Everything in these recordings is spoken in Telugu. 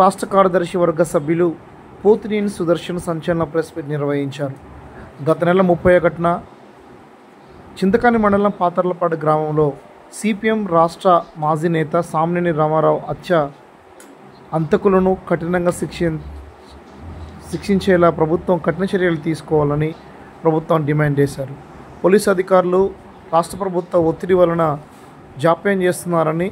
రాష్ట్ర కార్యదర్శి వర్గ సభ్యులు పోతినేని సుదర్శన్ సంచలన ప్రెస్ మీట్ నిర్వహించారు. గత నెల 31న చింతకాని మండలం పాతర్లపాడు గ్రామంలో సిపిఎం రాష్ట్ర మాజీ నేత సామినేని రామారావు హత్య హంతకులను కఠినంగా శిక్షించేలా ప్రభుత్వం కఠిన చర్యలు తీసుకోవాలని ప్రభుత్వం డిమాండ్ చేశారు. పోలీసు అధికారులు రాష్ట్ర ప్రభుత్వ ఒత్తిడి వలన జాప్యం చేస్తున్నారని,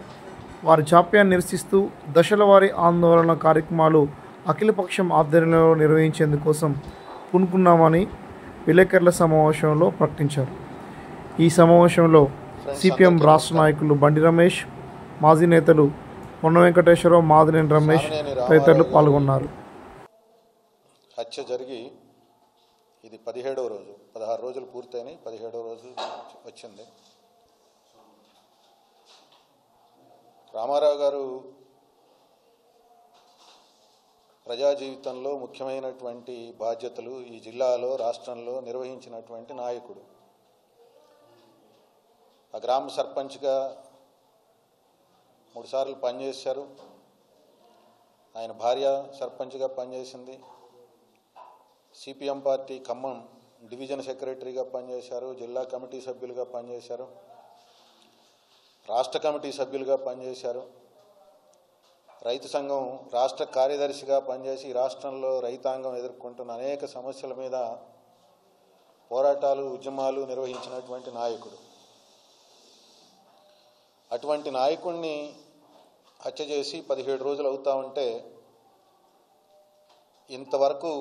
వారి జాప్యాన్ని నిరసిస్తూ దశలవారీ ఆందోళన కార్యక్రమాలు అఖిలపక్షం ఆధ్వర్యంలో నిర్వహించేందుకోసం పూనుకున్నామని విలేకరుల సమావేశంలో ప్రకటించారు. ఈ సమావేశంలో సిపిఎం రాష్ట్ర నాయకులు బండి రమేష్, మాజీ నేతలు పొన్న వెంకటేశ్వరరావు, మాదినేని రమేష్ తదితరులు పాల్గొన్నారు. హత్య జరిగి ఇది 17వ రోజు, 16 రోజులు పూర్తయినాయి, 17వ రోజు వచ్చింది. రామారావు గారు ప్రజా జీవితంలో ముఖ్యమైనటువంటి బాధ్యతలు ఈ జిల్లాలో, రాష్ట్రంలో నిర్వహించినటువంటి నాయకుడు. ఆ గ్రామ సర్పంచ్గా 3 సార్లు పనిచేశారు. ఆయన భార్య సర్పంచ్గా పనిచేసింది. సిపిఎం పార్టీ ఖమ్మం డివిజన్ సెక్రటరీగా పనిచేశారు. జిల్లా కమిటీ సభ్యులుగా పనిచేశారు. రాష్ట్ర కమిటీ సభ్యులుగా పనిచేశారు. రైతు సంఘం రాష్ట్ర కార్యదర్శిగా పనిచేసి రాష్ట్రంలో రైతాంగం ఎదుర్కొంటున్న అనేక సమస్యల మీద పోరాటాలు, ఉద్యమాలు నిర్వహించినటువంటి నాయకుడు. అటువంటి నాయకుడిని హత్య చేసి 17 రోజులు అవుతా ఉంటే ఇంతవరకు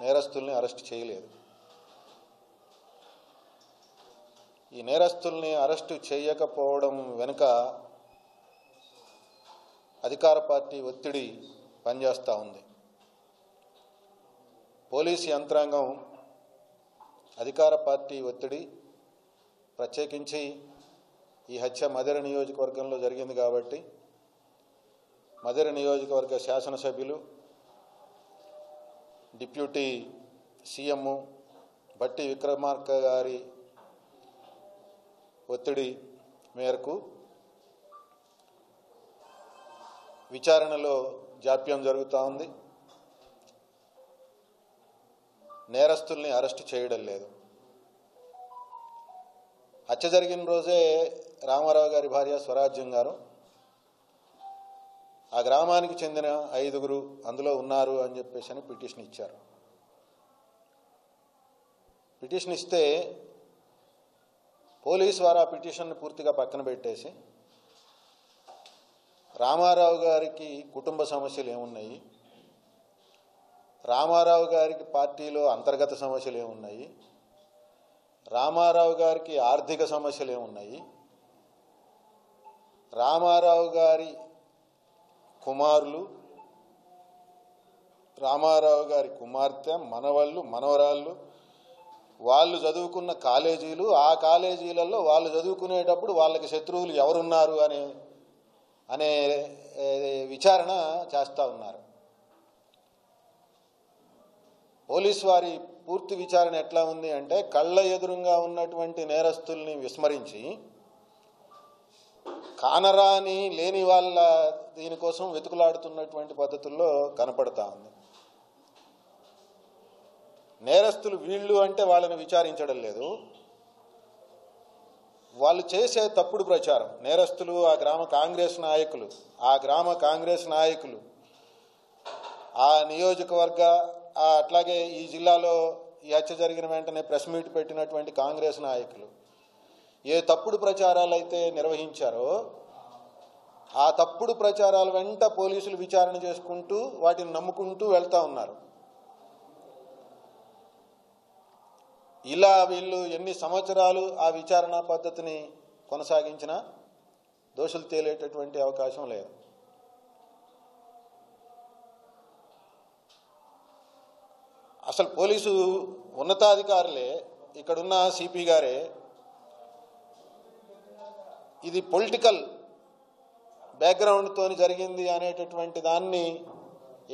నేరస్తుల్ని అరెస్ట్ చేయలేదు. ఈ నేరస్తుల్ని అరెస్టు చేయకపోవడం వెనుక అధికార పార్టీ ఒత్తిడి పనిచేస్తూ ఉంది. పోలీసు యంత్రాంగం అధికార పార్టీ ఒత్తిడి, ప్రత్యేకించి ఈ హత్య మధిర నియోజకవర్గంలో జరిగింది కాబట్టి మధిర నియోజకవర్గ శాసనసభ్యులు, డిప్యూటీ సీఎం బట్టి విక్రమార్క గారి ఒత్తిడి మేరకు విచారణలో జాప్యం జరుగుతూ ఉంది. నేరస్తుల్ని అరెస్టు చేయడం లేదు. హత్య జరిగిన రోజే రామారావు గారి భార్య స్వరాజ్యం గారు ఆ గ్రామానికి చెందిన 5గురు అందులో ఉన్నారు అని చెప్పేసి పిటిషన్ ఇచ్చారు. పిటిషన్ ఇస్తే పోలీసు వారు ఆ పిటిషన్ని పూర్తిగా పక్కన పెట్టేసి రామారావు గారికి కుటుంబ సమస్యలు ఏమున్నాయి, రామారావు గారికి పార్టీలో అంతర్గత సమస్యలు ఏమున్నాయి, రామారావు గారికి ఆర్థిక సమస్యలు ఏమున్నాయి, రామారావు గారి కుమారులు, రామారావు గారి కుమార్తె, మనవళ్ళు, మనవరాళ్ళు, వాళ్ళు చదువుకున్న కాలేజీలు, ఆ కాలేజీలలో వాళ్ళు చదువుకునేటప్పుడు వాళ్ళకి శత్రువులు ఎవరున్నారు అనే విచారణ చేస్తూ ఉన్నారు. పోలీసు వారి పూర్తి విచారణ ఎట్లా ఉంది అంటే కళ్ళ ఎదురుగా ఉన్నటువంటి నేరస్తుల్ని విస్మరించి కానరాని లేని వాళ్ళ దీనికోసం వెతుకులాడుతున్నటువంటి పద్ధతుల్లో కనపడతా ఉంది. నేరస్తులు వీళ్ళు అంటే వాళ్ళని విచారించడం లేదు. వాళ్ళు చేసే తప్పుడు ప్రచారం, నేరస్తులు ఆ గ్రామ కాంగ్రెస్ నాయకులు, ఆ నియోజకవర్గ అట్లాగే ఈ జిల్లాలో ఈ హత్య జరిగిన వెంటనే ప్రెస్ మీట్ పెట్టినటువంటి కాంగ్రెస్ నాయకులు ఏ తప్పుడు ప్రచారాలు అయితే నిర్వహించారో ఆ తప్పుడు ప్రచారాల వెంట పోలీసులు విచారణ చేసుకుంటూ వాటిని నమ్ముకుంటూ వెళ్తూ ఉన్నారు. ఇలా వీళ్ళు ఎన్ని సంవత్సరాలు ఆ విచారణ పద్ధతిని కొనసాగించినా దోషులు తేలేటటువంటి అవకాశం లేదు. అసలు పోలీసు ఉన్నతాధికారులే, ఇక్కడున్న సిపి గారే ఇది పొలిటికల్ బ్యాక్గ్రౌండ్తో జరిగింది అనేటటువంటి దాన్ని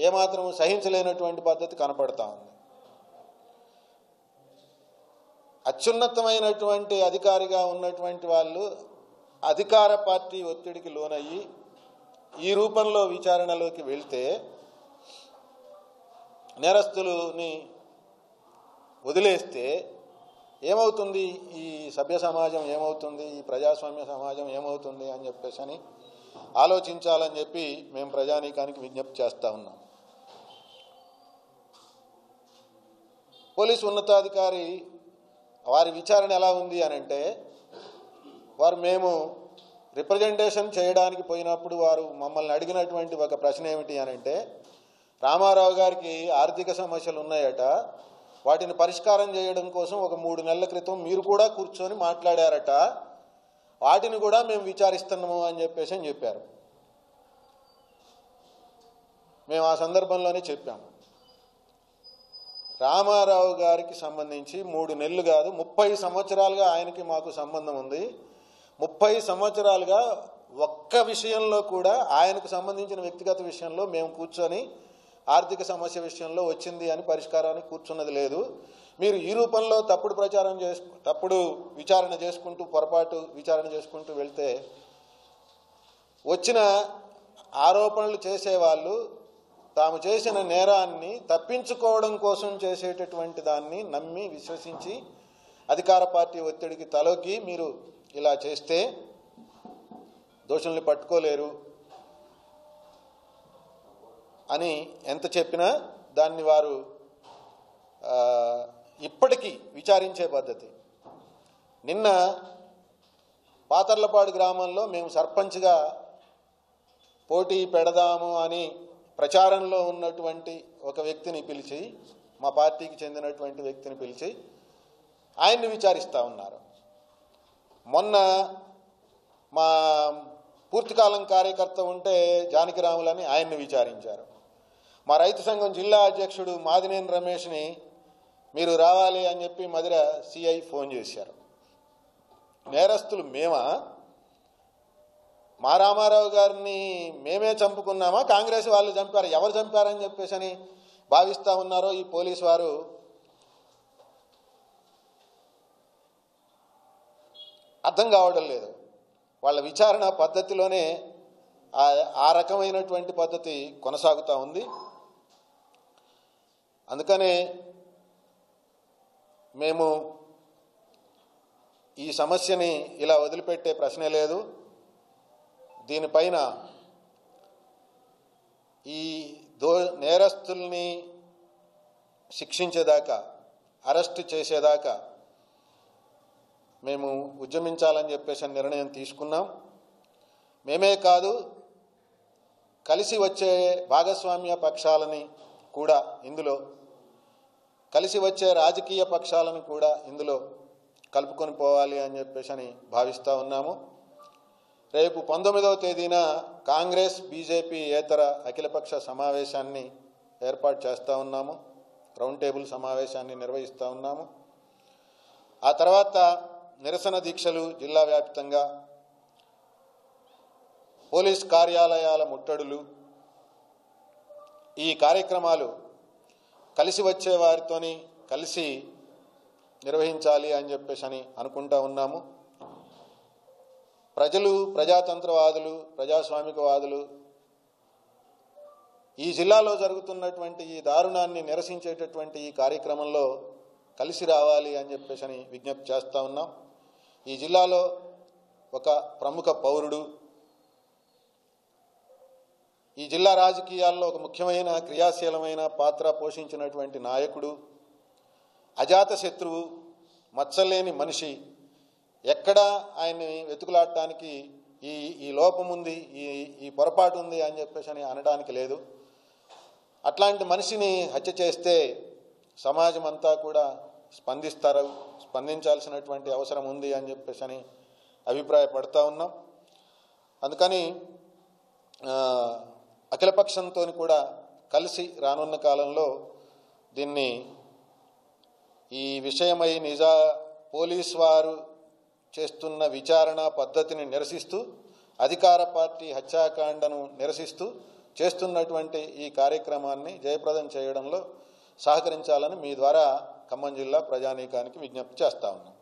ఏమాత్రం సహించలేనటువంటి పద్ధతి కనపడతా ఉంది. అత్యున్నతమైనటువంటి అధికారిగా ఉన్నటువంటి వాళ్ళు అధికార పార్టీ ఒత్తిడికి లోనయ్యి ఈ రూపంలో విచారణలోకి వెళ్తే నేరస్తులని వదిలేస్తే ఏమవుతుంది, ఈ సభ్య సమాజం ఏమవుతుంది, ఈ ప్రజాస్వామ్య సమాజం ఏమవుతుంది అని చెప్పేసి ఆలోచించాలని చెప్పి మేము ప్రజానీకానికి విజ్ఞప్తి చేస్తూ ఉన్నాం. పోలీసు ఉన్నతాధికారి వారి విచారణ ఎలా ఉంది అని అంటే, వారు మేము రిప్రజెంటేషన్ చేయడానికి పోయినప్పుడు వారు మమ్మల్ని అడిగినటువంటి ఒక ప్రశ్న ఏమిటి అని అంటే, రామారావు గారికి ఆర్థిక సమస్యలు ఉన్నాయట, వాటిని పరిష్కారం చేయడం కోసం ఒక 3 నెలల క్రితం మీరు కూడా కూర్చొని మాట్లాడారట, వాటిని కూడా మేము విచారిస్తున్నాము అని చెప్పారు. మేము ఆ సందర్భంలోనే చెప్పాము, రామారావు గారికి సంబంధించి 3 నెలలు కాదు 30 సంవత్సరాలుగా ఆయనకి మాకు సంబంధం ఉంది. 30 సంవత్సరాలుగా ఒక్క విషయంలో కూడా ఆయనకు సంబంధించిన వ్యక్తిగత విషయంలో మేము కూర్చొని ఆర్థిక సమస్య విషయంలో వచ్చింది అని పరిష్కారానికి కూర్చున్నది లేదు. మీరు ఈ రూపంలో తప్పుడు విచారణ చేసుకుంటూ పొరపాటు విచారణ చేసుకుంటూ వెళ్తే వచ్చిన ఆరోపణలు చేసేవాళ్ళు తాము చేసిన నేరాన్ని తప్పించుకోవడం కోసం చేసేటటువంటి దాన్ని నమ్మి విశ్వసించి అధికార పార్టీ ఒత్తిడికి తలొగ్గి మీరు ఇలా చేస్తే దోషుల్ని పట్టుకోలేరు అని ఎంత చెప్పినా దాన్ని వారు ఇప్పటికీ విచారించే పద్ధతి. నిన్న పాతర్లపాడు గ్రామంలో మేము సర్పంచ్గా పోటీ పెడదాము అని ప్రచారంలో ఉన్నటువంటి ఒక వ్యక్తిని పిలిచి, మా పార్టీకి చెందినటువంటి వ్యక్తిని పిలిచి ఆయన్ని విచారిస్తూ ఉన్నారు. మొన్న మా పూర్తికాలం కార్యకర్త ఉంటే జానకిరాములని ఆయన్ని విచారించారు. మా రైతు సంఘం జిల్లా అధ్యక్షుడు మాదినేని రమేష్ని మీరు రావాలి అని చెప్పి మధుర సిఐ ఫోన్ చేశారు. నేరస్తులు మేమా? మా రామారావు గారిని మేమే చంపుకున్నామా, కాంగ్రెస్ వాళ్ళు చంపారు, ఎవరు చంపారని చెప్పేసి భావిస్తూ ఉన్నారో ఈ పోలీసు వారు అర్థం కావడం లేదు. వాళ్ళ విచారణ పద్ధతిలోనే ఆ రకమైనటువంటి పద్ధతి కొనసాగుతూ ఉంది. అందుకనే మేము ఈ సమస్యని ఇలా వదిలిపెట్టే ప్రశ్నే లేదు. దీనిపైన ఈ నేరస్తుల్ని శిక్షించేదాకా, అరెస్ట్ చేసేదాకా మేము ఉద్యమించాలని చెప్పేసి నిర్ణయం తీసుకున్నాం. మేమే కాదు, కలిసి వచ్చే భాగస్వామ్య పక్షాలని కూడా ఇందులో, కలిసి వచ్చే రాజకీయ పక్షాలను కూడా ఇందులో కలుపుకొని పోవాలి అని చెప్పేసి భావిస్తూ ఉన్నాము. రేపు 19వ తేదీన కాంగ్రెస్ బీజేపీ ఏతర అఖిలపక్ష సమావేశాన్ని ఏర్పాటు చేస్తూ ఉన్నాము. రౌండ్ టేబుల్ సమావేశాన్ని నిర్వహిస్తూ ఉన్నాము. ఆ తర్వాత నిరసన దీక్షలు జిల్లా వ్యాప్తంగా, పోలీస్ కార్యాలయాల ముట్టడులు, ఈ కార్యక్రమాలు కలిసి వచ్చే వారితోని కలిసి నిర్వహించాలి అని చెప్పేసి అనుకుంటా ఉన్నాము. ప్రజలు, ప్రజాతంత్రవాదులు, ప్రజాస్వామికవాదులు ఈ జిల్లాలో జరుగుతున్నటువంటి ఈ దారుణాన్ని నిరసించేటటువంటి ఈ కార్యక్రమంలో కలిసి రావాలి అని చెప్పేసి విజ్ఞప్తి చేస్తూ ఉన్నాం. ఈ జిల్లాలో ఒక ప్రముఖ పౌరుడు, ఈ జిల్లా రాజకీయాల్లో ఒక ముఖ్యమైన క్రియాశీలమైన పాత్ర పోషించినటువంటి నాయకుడు, అజాత శత్రువు, మచ్చలేని మనిషి, ఎక్కడా ఆయన్ని వెతుకులాడటానికి ఈ లోపం ఉంది, ఈ పొరపాటు ఉంది అని చెప్పేసి అనడానికి లేదు. అట్లాంటి మనిషిని హత్య చేస్తే సమాజం అంతా కూడా స్పందించాల్సినటువంటి అవసరం ఉంది అని చెప్పేసి అభిప్రాయపడతా ఉన్నాం. అందుకని అఖిలపక్షంతో కూడా కలిసి రానున్న కాలంలో దీన్ని ఈ విషయమై పోలీస్ వారు చేస్తున్న విచారణ పద్ధతిని నిరసిస్తూ, అధికార పార్టీ హత్యాకాండను నిరసిస్తూ చేస్తున్నటువంటి ఈ కార్యక్రమాన్ని జయప్రదం చేయడంలో సహకరించాలని మీ ద్వారా ఖమ్మం జిల్లా ప్రజానీకానికి విజ్ఞప్తి చేస్తా ఉన్నాం.